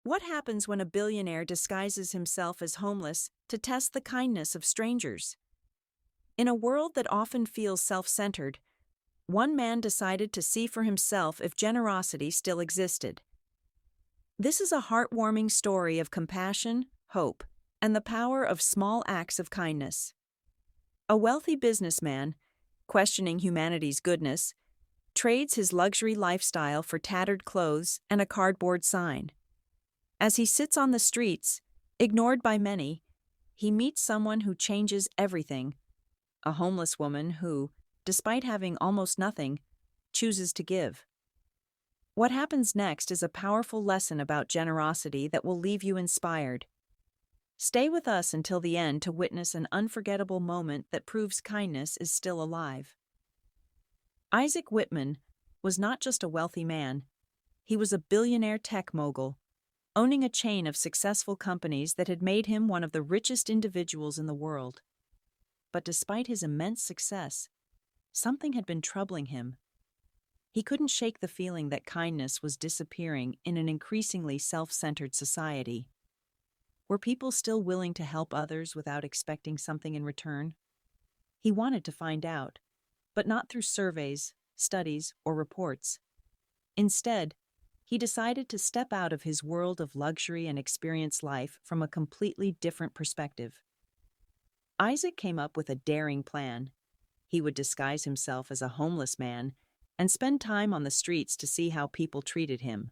What happens when a billionaire disguises himself as homeless to test the kindness of strangers? In a world that often feels self-centered, one man decided to see for himself if generosity still existed. This is a heartwarming story of compassion, hope, and the power of small acts of kindness. A wealthy businessman, questioning humanity's goodness, trades his luxury lifestyle for tattered clothes and a cardboard sign. As he sits on the streets, ignored by many, he meets someone who changes everything, a homeless woman who, despite having almost nothing, chooses to give. What happens next is a powerful lesson about generosity that will leave you inspired. Stay with us until the end to witness an unforgettable moment that proves kindness is still alive. Isaac Whitmann was not just a wealthy man, he was a billionaire tech mogul, owning a chain of successful companies that had made him one of the richest individuals in the world. But despite his immense success, something had been troubling him. He couldn't shake the feeling that kindness was disappearing in an increasingly self-centered society. Were people still willing to help others without expecting something in return? He wanted to find out, but not through surveys, studies, or reports. Instead, he decided to step out of his world of luxury and experience life from a completely different perspective. Isaac came up with a daring plan. He would disguise himself as a homeless man and spend time on the streets to see how people treated him.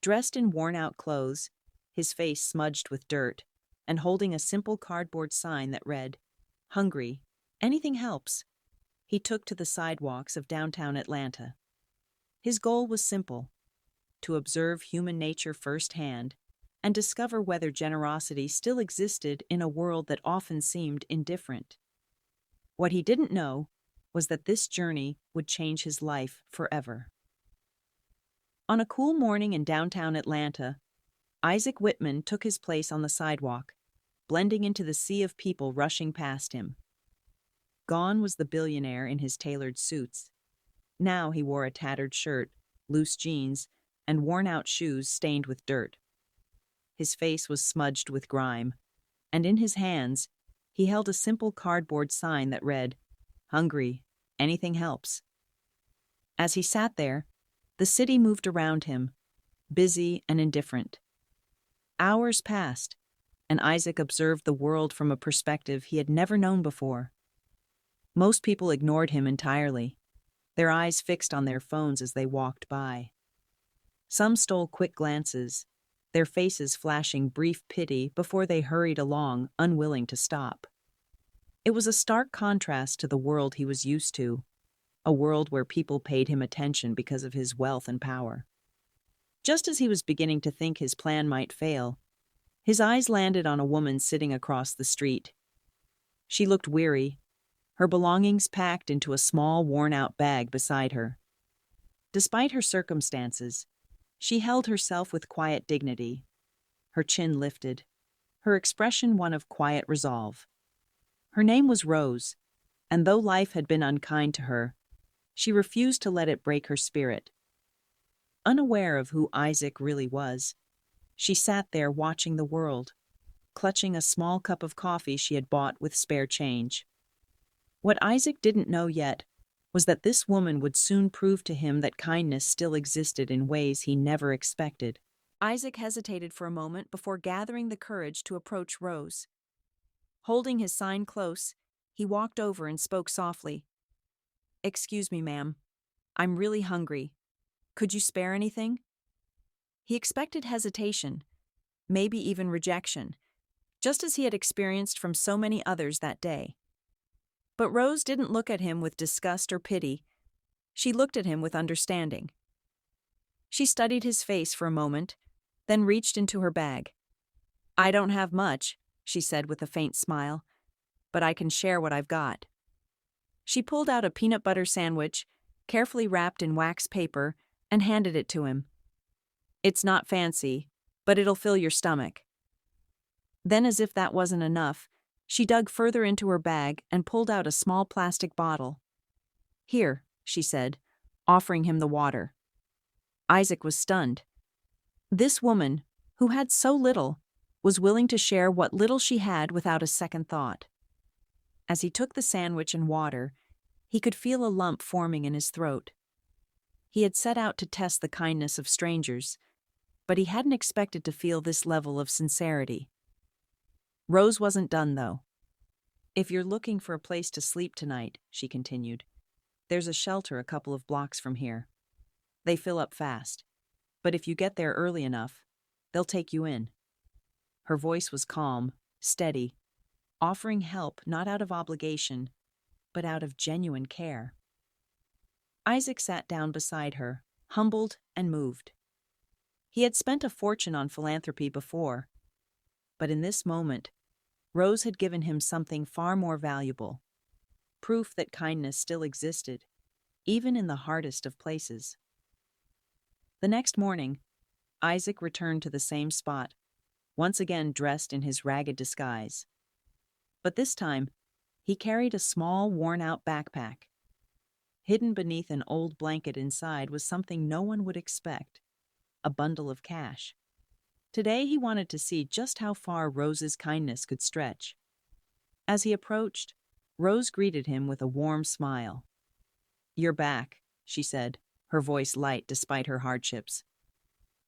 Dressed in worn-out clothes, his face smudged with dirt, and holding a simple cardboard sign that read, "Hungry, anything helps," he took to the sidewalks of downtown Atlanta. His goal was simple: to observe human nature firsthand and discover whether generosity still existed in a world that often seemed indifferent. What he didn't know was that this journey would change his life forever. On a cool morning in downtown Atlanta, Isaac Whitmann took his place on the sidewalk, blending into the sea of people rushing past him. Gone was the billionaire in his tailored suits. Now he wore a tattered shirt, loose jeans, and worn-out shoes stained with dirt. His face was smudged with grime, and in his hands, he held a simple cardboard sign that read, "Hungry, anything helps." As he sat there, the city moved around him, busy and indifferent. Hours passed, and Isaac observed the world from a perspective he had never known before. Most people ignored him entirely, their eyes fixed on their phones as they walked by. Some stole quick glances, their faces flashing brief pity before they hurried along, unwilling to stop. It was a stark contrast to the world he was used to, a world where people paid him attention because of his wealth and power. Just as he was beginning to think his plan might fail, his eyes landed on a woman sitting across the street. She looked weary, her belongings packed into a small, worn-out bag beside her. Despite her circumstances, she held herself with quiet dignity, her chin lifted, her expression one of quiet resolve. Her name was Rose, and though life had been unkind to her, she refused to let it break her spirit. Unaware of who Isaac really was, she sat there watching the world, clutching a small cup of coffee she had bought with spare change. What Isaac didn't know yet was that this woman would soon prove to him that kindness still existed in ways he never expected. Isaac hesitated for a moment before gathering the courage to approach Rose. Holding his sign close, he walked over and spoke softly. "Excuse me, ma'am. I'm really hungry. Could you spare anything?" He expected hesitation, maybe even rejection, just as he had experienced from so many others that day. But Rose didn't look at him with disgust or pity. She looked at him with understanding. She studied his face for a moment, then reached into her bag. "I don't have much," she said with a faint smile, "but I can share what I've got." She pulled out a peanut butter sandwich, carefully wrapped in wax paper, and handed it to him. "It's not fancy, but it'll fill your stomach." Then, as if that wasn't enough, she dug further into her bag and pulled out a small plastic bottle. "Here," she said, offering him the water. Isaac was stunned. This woman, who had so little, was willing to share what little she had without a second thought. As he took the sandwich and water, he could feel a lump forming in his throat. He had set out to test the kindness of strangers, but he hadn't expected to feel this level of sincerity. Rose wasn't done, though. "If you're looking for a place to sleep tonight," she continued, "there's a shelter a couple of blocks from here. They fill up fast, but if you get there early enough, they'll take you in." Her voice was calm, steady, offering help not out of obligation, but out of genuine care. Isaac sat down beside her, humbled and moved. He had spent a fortune on philanthropy before, but in this moment, Rose had given him something far more valuable, proof that kindness still existed, even in the hardest of places. The next morning, Isaac returned to the same spot, once again dressed in his ragged disguise. But this time, he carried a small, worn-out backpack. Hidden beneath an old blanket inside was something no one would expect: a bundle of cash. Today he wanted to see just how far Rose's kindness could stretch. As he approached, Rose greeted him with a warm smile. "You're back," she said, her voice light despite her hardships.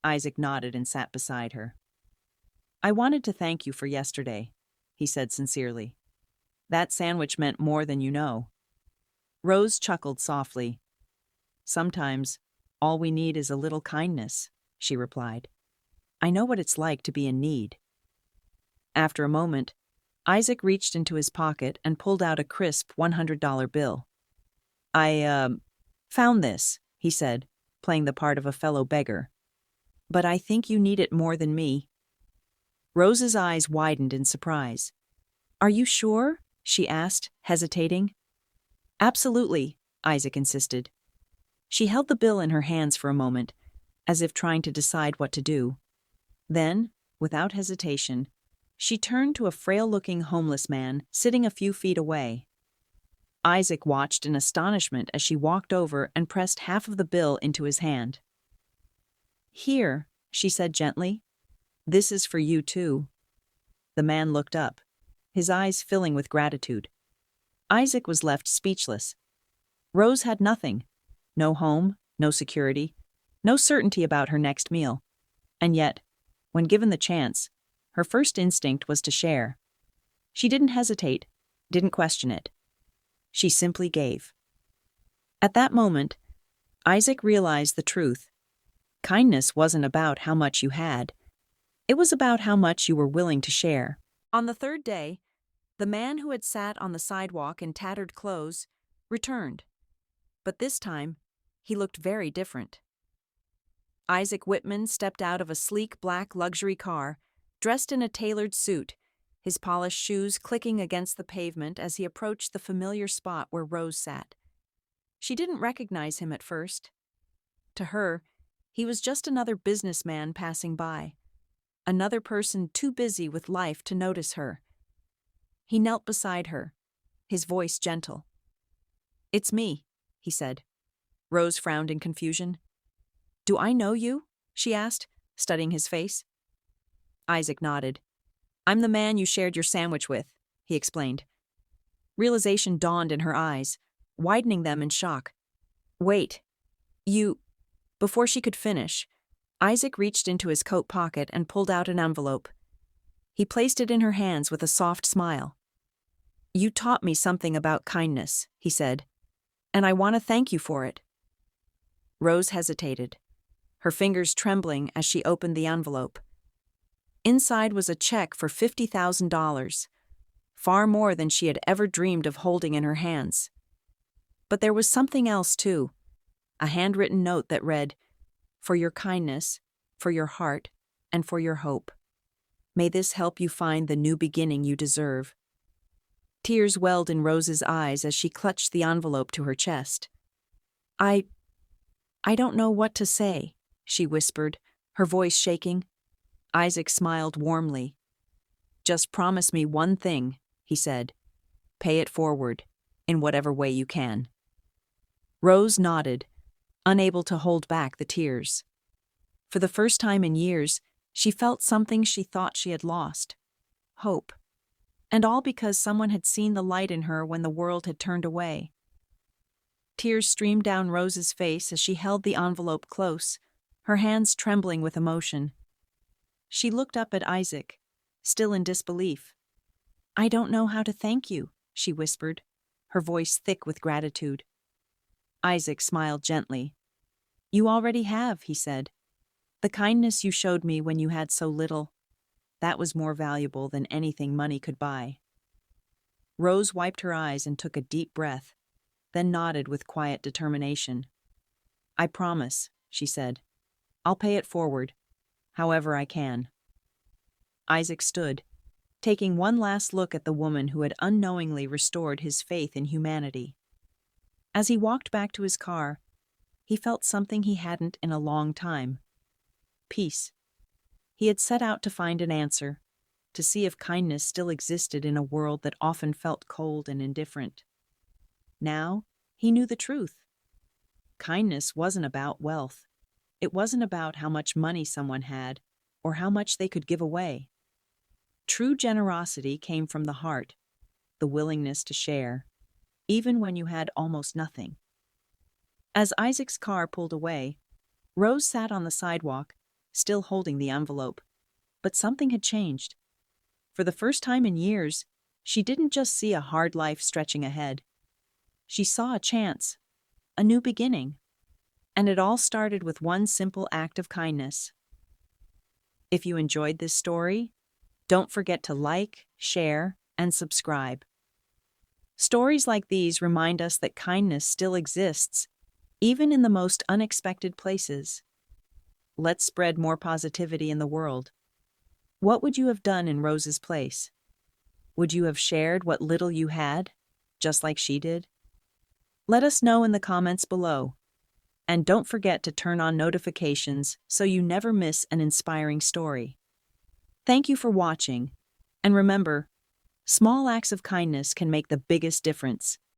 Isaac nodded and sat beside her. "I wanted to thank you for yesterday," he said sincerely. "That sandwich meant more than you know." Rose chuckled softly. "Sometimes all we need is a little kindness," she replied. "I know what it's like to be in need." After a moment, Isaac reached into his pocket and pulled out a crisp $100 bill. I found this," he said, playing the part of a fellow beggar. "But I think you need it more than me." Rose's eyes widened in surprise. "Are you sure?" she asked, hesitating. "Absolutely," Isaac insisted. She held the bill in her hands for a moment, as if trying to decide what to do. Then, without hesitation, she turned to a frail-looking homeless man sitting a few feet away. Isaac watched in astonishment as she walked over and pressed half of the bill into his hand. "Here," she said gently. "This is for you too." The man looked up, his eyes filling with gratitude. Isaac was left speechless. Rose had nothing: no home, no security, no certainty about her next meal. And yet, when given the chance, her first instinct was to share. She didn't hesitate, didn't question it. She simply gave. At that moment, Isaac realized the truth. Kindness wasn't about how much you had. It was about how much you were willing to share. On the third day, the man who had sat on the sidewalk in tattered clothes returned. But this time, he looked very different. Isaac Whitmann stepped out of a sleek black luxury car, dressed in a tailored suit, his polished shoes clicking against the pavement as he approached the familiar spot where Rose sat. She didn't recognize him at first. To her, he was just another businessman passing by, another person too busy with life to notice her. He knelt beside her, his voice gentle. "It's me," he said. Rose frowned in confusion. "Do I know you?" she asked, studying his face. Isaac nodded. "I'm the man you shared your sandwich with," he explained. Realization dawned in her eyes, widening them in shock. "Wait, you—" Before she could finish, Isaac reached into his coat pocket and pulled out an envelope. He placed it in her hands with a soft smile. "You taught me something about kindness," he said, "and I want to thank you for it." Rose hesitated, her fingers trembling as she opened the envelope. Inside was a check for $50,000, far more than she had ever dreamed of holding in her hands. But there was something else, too, a handwritten note that read, "For your kindness, for your heart, and for your hope. May this help you find the new beginning you deserve." Tears welled in Rose's eyes as she clutched the envelope to her chest. I don't know what to say," she whispered, her voice shaking. Isaac smiled warmly. "Just promise me one thing," he said. "Pay it forward, in whatever way you can." Rose nodded, unable to hold back the tears. For the first time in years, She felt something she thought she had lost: hope. And all because someone had seen the light in her when the world had turned away. Tears streamed down Rose's face as she held the envelope close, her hands trembling with emotion. She looked up at Isaac, still in disbelief. "I don't know how to thank you," she whispered, her voice thick with gratitude. Isaac smiled gently. "You already have," he said. "The kindness you showed me when you had so little, that was more valuable than anything money could buy." Rose wiped her eyes and took a deep breath, then nodded with quiet determination. "I promise," she said. "I'll pay it forward, however I can." Isaac stood, taking one last look at the woman who had unknowingly restored his faith in humanity. As he walked back to his car, he felt something he hadn't in a long time: peace. He had set out to find an answer, to see if kindness still existed in a world that often felt cold and indifferent. Now, he knew the truth. Kindness wasn't about wealth. It wasn't about how much money someone had or how much they could give away. True generosity came from the heart, the willingness to share, even when you had almost nothing. As Isaac's car pulled away, Rose sat on the sidewalk, still holding the envelope. But something had changed. For the first time in years, she didn't just see a hard life stretching ahead. She saw a chance, a new beginning. And it all started with one simple act of kindness. If you enjoyed this story, don't forget to like, share, and subscribe. Stories like these remind us that kindness still exists, even in the most unexpected places. Let's spread more positivity in the world. What would you have done in Rose's place? Would you have shared what little you had, just like she did? Let us know in the comments below. And don't forget to turn on notifications so you never miss an inspiring story. Thank you for watching. And remember, small acts of kindness can make the biggest difference.